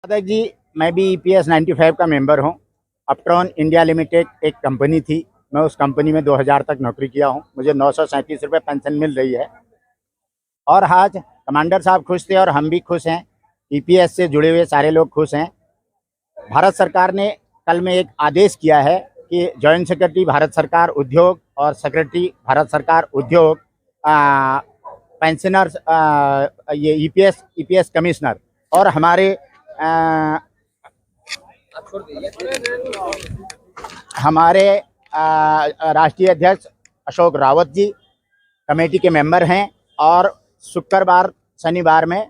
दादा जी, मैं भी EPS 95 का मेंबर हूं। अपट्रॉन इंडिया लिमिटेड एक कंपनी थी। मैं उस कंपनी में 2000 तक नौकरी किया हूं। मुझे 937 रुपये पेंशन मिल रही है। और आज कमांडर साहब खुश थे और हम भी खुश हैं। EPS से जुड़े हुए सारे लोग खुश हैं। भारत सरकार ने कल में एक आदेश किया है कि जॉइंट सेक्रेटरी भारत सरकार उद्योग और सेक्रेटरी भारत सरकार उद्योग पेंशनर्स, ये EPS कमिश्नर और हमारे राष्ट्रीय अध्यक्ष अशोक रावत जी कमेटी के मेंबर हैं और शुक्रवार शनिवार में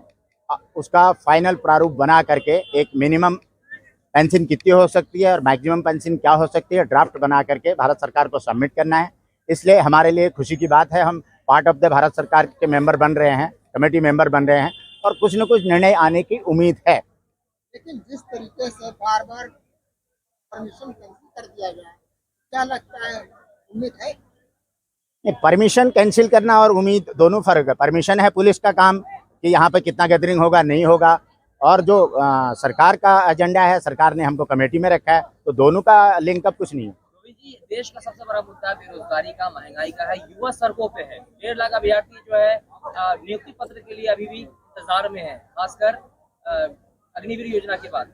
उसका फाइनल प्रारूप बना करके एक मिनिमम पेंशन कितनी हो सकती है और मैक्सिमम पेंशन क्या हो सकती है, ड्राफ्ट बना करके भारत सरकार को सबमिट करना है। इसलिए हमारे लिए खुशी की बात है। हम पार्ट ऑफ द भारत सरकार के मेंबर बन रहे हैं, कमेटी मेंबर बन रहे हैं और कुछ न कुछ निर्णय आने की उम्मीद है। लेकिन जिस तरीके से बार बार परमिशन कैंसिल कर दिया गया है, क्या लगता है, उम्मीद है? परमिशन कैंसिल करना और उम्मीद दोनों फर्क है। परमिशन है पुलिस का काम कि यहाँ पे कितना गैदरिंग होगा नहीं होगा, और जो सरकार का एजेंडा है, सरकार ने हमको कमेटी में रखा है, तो दोनों का लिंक अप कुछ नहीं है। जी, देश का सबसे बड़ा मुद्दा बेरोजगारी का, महंगाई का है। युवा सड़कों पे है। 1.5 लाख अभ्यर्थी जो है नियुक्ति पत्र के लिए अभी भी इंतजार में है, खासकर अग्निवीर योजना के बाद।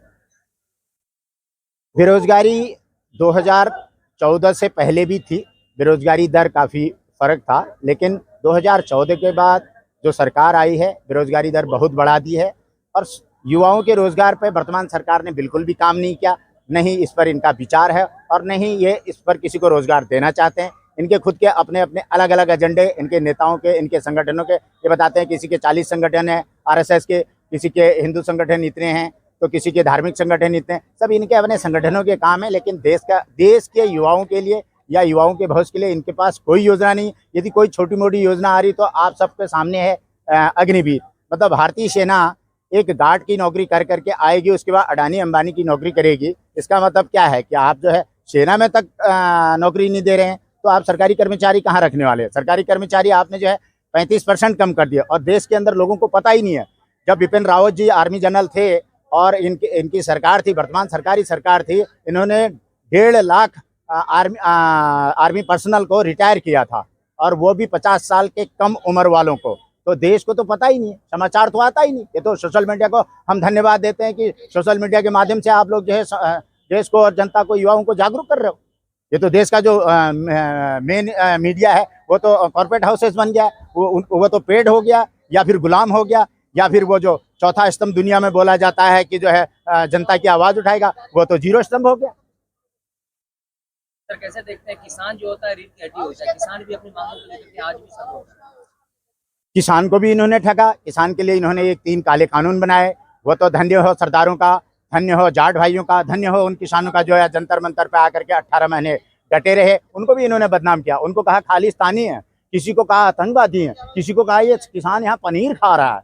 बेरोजगारी 2014 से पहले भी थी। बेरोजगारी दर काफ़ी फर्क था, लेकिन 2014 के बाद जो सरकार आई है, बेरोजगारी दर बहुत बढ़ा दी है। और युवाओं के रोजगार पर वर्तमान सरकार ने बिल्कुल भी काम नहीं किया। नहीं इस पर इनका विचार है और नहीं ये इस पर किसी को रोजगार देना चाहते हैं। इनके खुद के अपने अपने अलग अलग एजेंडे, इनके नेताओं के, इनके संगठनों के। ये बताते हैं किसी के 40 संगठन हैं RSS के, किसी के हिंदू संगठन इतने हैं, तो किसी के धार्मिक संगठन इतने। सब इनके अपने संगठनों के काम है, लेकिन देश के युवाओं के लिए या युवाओं के भविष्य के लिए इनके पास कोई योजना नहीं। यदि कोई छोटी मोटी योजना आ रही तो आप सबके सामने है अग्निवीर। मतलब भारतीय सेना एक गार्ड की नौकरी कर करके आएगी, उसके बाद अडानी अंबानी की नौकरी करेगी। इसका मतलब क्या है कि आप जो है सेना में तक नौकरी नहीं दे रहे हैं, तो आप सरकारी कर्मचारी कहाँ रखने वाले हैं? सरकारी कर्मचारी आपने जो है 35% कम कर दिया और देश के अंदर लोगों को पता ही नहीं है। जब बिपिन रावत जी आर्मी जनरल थे और इनकी सरकार थी, वर्तमान सरकारी सरकार थी, इन्होंने 1.5 लाख आर्मी पर्सनल को रिटायर किया था, और वो भी 50 साल के कम उम्र वालों को। तो देश को तो पता ही नहीं है, समाचार तो आता ही नहीं। ये तो सोशल मीडिया को हम धन्यवाद देते हैं कि सोशल मीडिया के माध्यम से आप लोग जो है देश को और जनता को, युवाओं को जागरूक कर रहे हो। ये तो देश का जो मेन मीडिया है वो तो कॉर्पोरेट हाउसेस बन गया, वो तो पेड हो गया या फिर गुलाम हो गया, या फिर वो जो चौथा स्तंभ दुनिया में बोला जाता है कि जो है जनता की आवाज उठाएगा, वो तो 0 स्तंभ हो गया। सर, कैसे देखते हैं किसान जो होता है रीढ़ की हड्डी होता है, किसान भी अपनी मांगों को लेकर के आज भी सब होता है। किसान को भी इन्होंने ठगा। किसान के लिए इन्होंने एक 3 काले कानून बनाए। वो तो धन्य हो सरदारों का, धन्य हो जाट भाइयों का, धन्य हो उन किसानों का जो है जंतर मंतर पे आकर के 18 महीने डटे रहे। उनको भी इन्होंने बदनाम किया। उनको कहा खालिस्तानी है, किसी को कहा आतंकवादी है, किसी को कहा ये किसान यहाँ पनीर खा रहा है।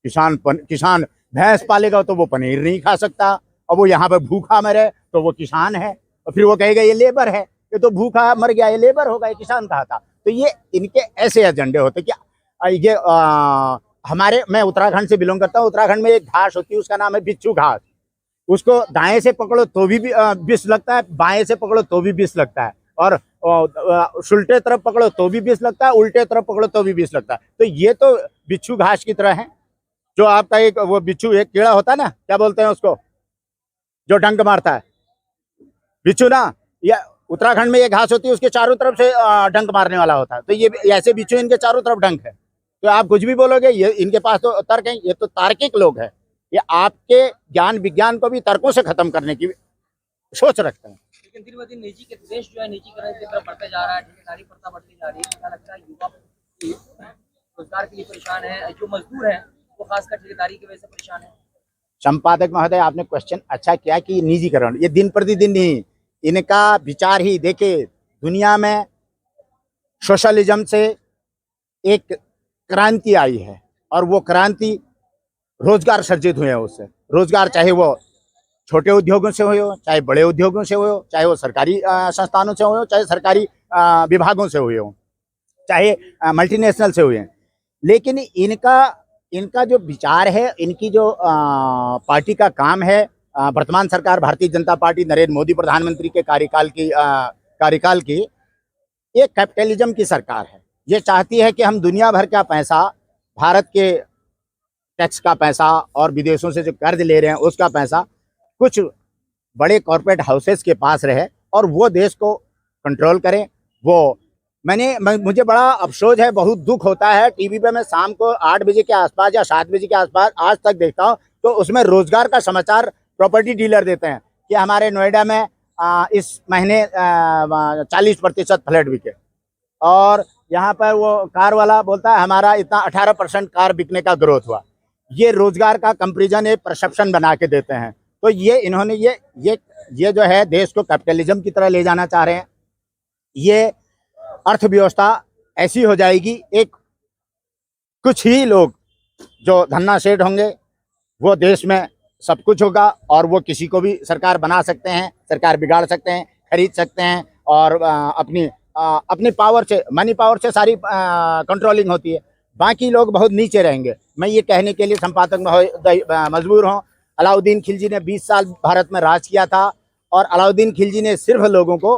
किसान भैंस पालेगा तो वो पनीर नहीं खा सकता, और वो यहाँ पर भूखा मरे तो वो किसान है। और फिर वो कहेगा ये लेबर है, ये तो भूखा मर गया, ये लेबर होगा, ये किसान कहा था। तो ये इनके ऐसे एजेंडे होते कि ये मैं उत्तराखंड से बिलोंग करता हूँ। उत्तराखंड में एक घास होती है, उसका नाम है बिच्छू घास। उसको दाएं से पकड़ो तो भी विष लगता है, बाएं से पकड़ो तो भी विष लगता है, और उल्टे तरफ पकड़ो तो भी विष लगता है, उल्टे तरफ पकड़ो तो भी विष लगता है। तो ये तो बिच्छू घास की तरह है। जो आपका एक वो बिच्छू, एक कीड़ा होता है ना, क्या बोलते हैं उसको, जो डंक मारता है, बिच्छू ना। या उत्तराखंड में ये घास होती है, उसके चारों तरफ से डंक मारने वाला होता है। तो ये ऐसे बिच्छू, इनके चारों तरफ डंक है। तो आप कुछ भी बोलोगे, ये इनके पास तो तर्क है। ये तो तार्किक लोग हैं। ये आपके ज्ञान विज्ञान को भी तर्कों से खत्म करने की सोच रखते हैं। लेकिन दिन ब दिन निजी के देश जो है निजीकरण की तरफ बढ़ते जा रहा है, ठेकेदारी प्रथा बढ़ती जा रही है। क्या लगता है युवा रोजगार के लिए परेशान है, जो मजदूर है वो खासकर ठेकेदारी की वजह से परेशान है? संपादक महोदय, आपने क्वेश्चन अच्छा किया कि निजीकरण, ये दिन प्रतिदिन नहीं, इनका विचार ही देखिए। दुनिया में सोशलिज्म से एक क्रांति आई है, और वो क्रांति रोजगार सर्जित हुए हैं उससे। रोजगार चाहे वो छोटे उद्योगों से हो, चाहे बड़े उद्योगों से हो, चाहे वो सरकारी संस्थानों से हो, चाहे सरकारी विभागों से हुए हो, चाहे मल्टीनेशनल से हुए हैं। लेकिन इनका इनका जो विचार है, इनकी जो पार्टी का काम है, वर्तमान सरकार भारतीय जनता पार्टी नरेंद्र मोदी प्रधानमंत्री के कार्यकाल की ये कैपिटलिज्म की सरकार है। ये चाहती है कि हम दुनिया भर का पैसा, भारत के टैक्स का पैसा और विदेशों से जो कर्ज ले रहे हैं उसका पैसा कुछ बड़े कॉर्पोरेट हाउसेस के पास रहे और वो देश को कंट्रोल करें। मुझे बड़ा अफसोस है, बहुत दुख होता है, टीवी पे मैं शाम को 8 बजे के आसपास या 7 बजे के आसपास आज तक देखता हूँ तो उसमें रोजगार का समाचार प्रॉपर्टी डीलर देते हैं कि हमारे नोएडा में इस महीने 40% फ्लैट बिके, और यहाँ पर वो कार वाला बोलता है हमारा इतना 18% कार बिकने का ग्रोथ हुआ। ये रोजगार का कंपैरिजन एक परसेप्शन बना के देते हैं। तो ये इन्होंने ये जो है देश को कैपिटलिज्म की तरह ले जाना चाह रहे हैं। ये अर्थव्यवस्था ऐसी हो जाएगी, एक कुछ ही लोग जो धन्ना सेठ होंगे वो देश में सब कुछ होगा और वो किसी को भी सरकार बना सकते हैं, सरकार बिगाड़ सकते हैं, खरीद सकते हैं और अपनी पावर से, मनी पावर से सारी कंट्रोलिंग होती है। बाकी लोग बहुत नीचे रहेंगे। मैं ये कहने के लिए संपादक मजबूर हूँ, अलाउद्दीन खिलजी ने 20 साल भारत में राज किया था और अलाउद्दीन खिलजी ने सिर्फ लोगों को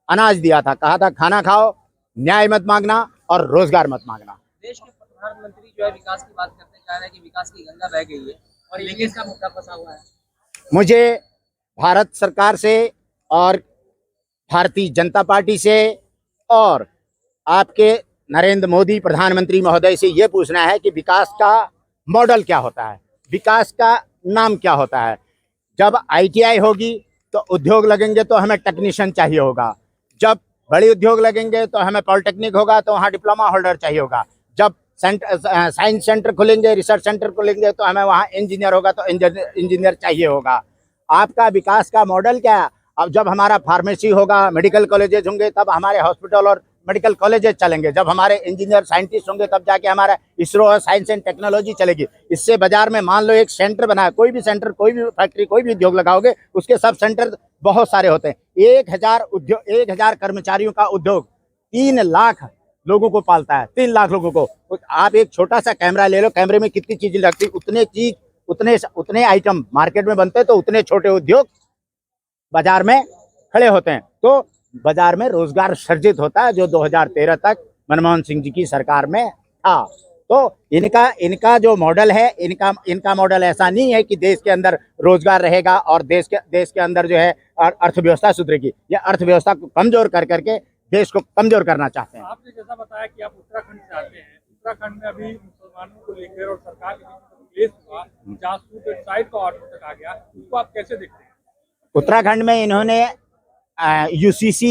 अनाज दिया था, कहा था खाना खाओ, न्याय मत मांगना और रोजगार मत मांगना। देश के प्रधानमंत्री जो है विकास की बात करते जा रहे हैं कि विकास की गंगा बह गई है और लेकिन इसका मुद्दा फंसा हुआ है। मुझे भारत सरकार से और भारतीय जनता पार्टी से और आपके नरेंद्र मोदी प्रधानमंत्री महोदय से ये पूछना है कि विकास का मॉडल क्या होता है, विकास का नाम क्या होता है। जब ITI होगी तो उद्योग लगेंगे तो हमें टेक्नीशियन चाहिए होगा, जब बड़े उद्योग लगेंगे तो हमें पॉलिटेक्निक होगा तो वहाँ डिप्लोमा होल्डर चाहिए होगा, जब साइंस सेंटर खुलेंगे, रिसर्च सेंटर खुलेंगे तो हमें वहाँ इंजीनियर होगा तो इंजीनियर चाहिए होगा। आपका विकास का मॉडल क्या है? अब जब हमारा फार्मेसी होगा, मेडिकल कॉलेजेस होंगे तब हमारे हॉस्पिटल और मेडिकल कॉलेजेस चलेंगे, जब हमारे इंजीनियर साइंटिस्ट होंगे तब जाके हमारा इसरो और साइंस एंड टेक्नोलॉजी चलेगी। इससे बाजार में मान लो एक सेंटर बना है, कोई भी सेंटर, कोई भी फैक्ट्री, कोई भी उद्योग लगाओगे उसके सब सेंटर बहुत सारे होते हैं। 1000 कर्मचारियों का उद्योग 3 लाख लोगों को पालता है, 3 लाख लोगों को। आप एक छोटा सा कैमरा ले लो, कैमरे में कितनी चीजें लगती, उतने आइटम मार्केट में बनते हैं तो उतने छोटे उद्योग बाजार में खड़े होते हैं, तो बाजार में रोजगार सृजित होता है, जो 2013 तक मनमोहन सिंह जी की सरकार में था। तो इनका जो मॉडल है, इनका मॉडल ऐसा नहीं है कि देश के अंदर रोजगार रहेगा और देश के अंदर जो है अर्थव्यवस्था सुधरेगी। ये अर्थव्यवस्था को कमजोर कर करके देश को कमजोर करना चाहते हैं। आपने जैसा बताया कि आप उत्तराखंड से आते हैं, उत्तराखंड में अभी मुसलमानों को लेकर और सरकार के बीच में हुआ, जासूस साइड का ऑर्डर तक आ गया, उसको आप कैसे देखते हैं? उत्तराखंड में इन्होंने UCC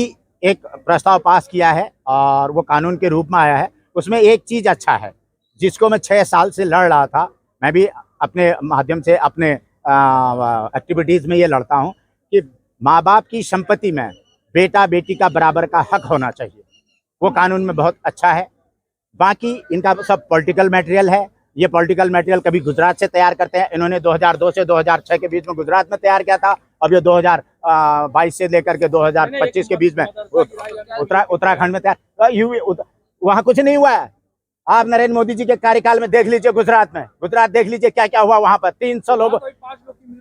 एक प्रस्ताव पास किया है और वो कानून के रूप में आया है। उसमें एक चीज़ अच्छा है जिसको मैं 6 साल से लड़ रहा था, मैं भी अपने माध्यम से अपने एक्टिविटीज़ में ये लड़ता हूँ कि माँ बाप की संपत्ति में बेटा बेटी का बराबर का हक होना चाहिए। वो कानून में बहुत अच्छा है। बाकी इनका सब पॉलिटिकल मटेरियल है। ये पॉलिटिकल मटेरियल कभी गुजरात से तैयार करते हैं, इन्होंने 2002 से 2006 के बीच में गुजरात में तैयार किया था। अब ये 2022 से लेकर के 2025 के बीच में उत्तराखंड में तैयार। वहाँ कुछ नहीं हुआ है। आप नरेंद्र मोदी जी के कार्यकाल में देख लीजिए, गुजरात देख लीजिए क्या क्या हुआ वहाँ पर।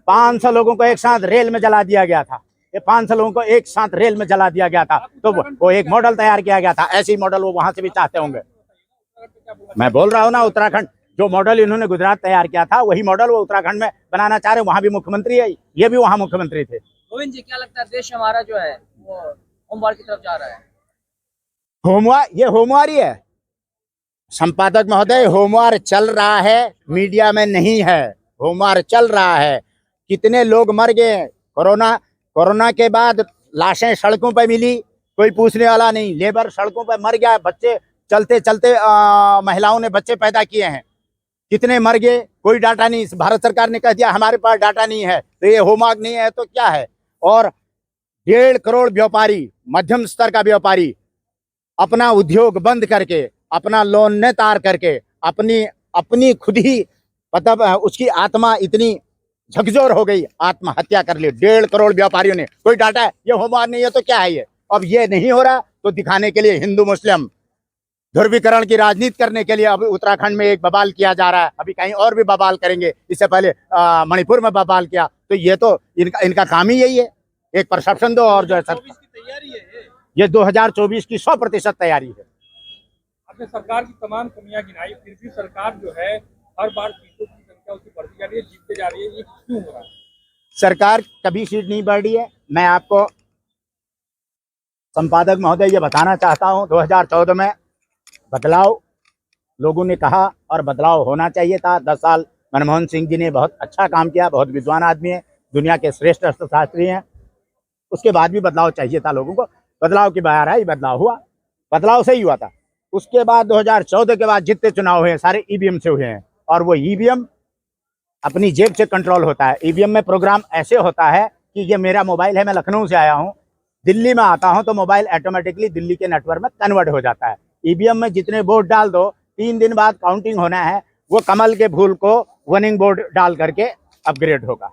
500 लोगों को एक साथ रेल में जला दिया गया था। ये 500 लोगों को एक साथ रेल में जला दिया गया था। तो वो एक मॉडल तैयार किया गया था। ऐसे ही मॉडल वो वहां से भी चाहते होंगे। मैं बोल रहा हूँ ना, उत्तराखंड जो मॉडल इन्होंने गुजरात तैयार किया था वही मॉडल वो उत्तराखंड में बनाना चाह रहे हैं। वहां भी मुख्यमंत्री है, ये भी वहां मुख्यमंत्री थे। गोविंद जी, क्या लगता है देश हमारा जो है वो होमवार की तरफ जा रहा है? होमवार ही है संपादक महोदय, होमवार चल रहा है, मीडिया में नहीं है। होमवार चल रहा है। कितने लोग मर गए कोरोना के बाद, लाशें सड़कों पर मिली, कोई पूछने वाला नहीं। लेबर सड़कों पर मर गया, बच्चे चलते चलते महिलाओं ने बच्चे पैदा किए हैं, कितने मर गए, कोई डाटा नहीं। भारत सरकार ने कह दिया हमारे पास डाटा नहीं है, तो ये होमवर्क नहीं है तो क्या है। और 1.5 करोड़ व्यापारी, मध्यम स्तर का व्यापारी अपना उद्योग बंद करके, अपना लोन न तार करके, अपनी खुद ही मतलब उसकी आत्मा इतनी झकझोर हो गई, आत्महत्या कर ली 1.5 करोड़ व्यापारियों ने। कोई डाटा है? ये होमवर्क नहीं है तो क्या है ये। अब ये नहीं हो रहा तो दिखाने के लिए हिंदू मुस्लिम ध्रुवीकरण की राजनीति करने के लिए अब उत्तराखंड में एक बवाल किया जा रहा है, अभी कहीं और भी बवाल करेंगे। इससे पहले मणिपुर में बवाल किया, तो ये तो इनका काम ही यही है, एक परसेप्शन दो और जो है की तैयारी है ये 2024 की 100% तैयारी है। आपने सरकार की तमाम कमियां गिनाई, फिर भी सरकार जो है हर बार सीटों की संख्या उसकी बढ़ती जा रही है, जीतते जा रही है, ये क्यों हो रहा है? सरकार कभी सीट नहीं बढ़ रही है। मैं आपको संपादक महोदय ये बताना चाहता हूँ, 2014 में बदलाव लोगों ने कहा और बदलाव होना चाहिए था। 10 साल मनमोहन सिंह जी ने बहुत अच्छा काम किया, बहुत विद्वान आदमी है, दुनिया के श्रेष्ठ अर्थशास्त्री हैं। उसके बाद भी बदलाव चाहिए था लोगों को, बदलाव की बहार आई, बदलाव हुआ, बदलाव सही हुआ था। उसके बाद 2014 के बाद जितने चुनाव हुए हैं सारे ईवीएम से हुए हैं, और वो ईवीएम अपनी जेब से कंट्रोल होता है। ईवीएम में प्रोग्राम ऐसे होता है कि ये मेरा मोबाइल है, मैं लखनऊ से आया हूँ, दिल्ली में आता हूँ तो मोबाइल ऑटोमेटिकली दिल्ली के नेटवर्क में कन्वर्ट हो जाता है। ईवीएम में जितने वोट डाल दो, 3 दिन बाद काउंटिंग होना है, वो कमल के फूल को विनिंग वोट डाल करके अपग्रेड होगा।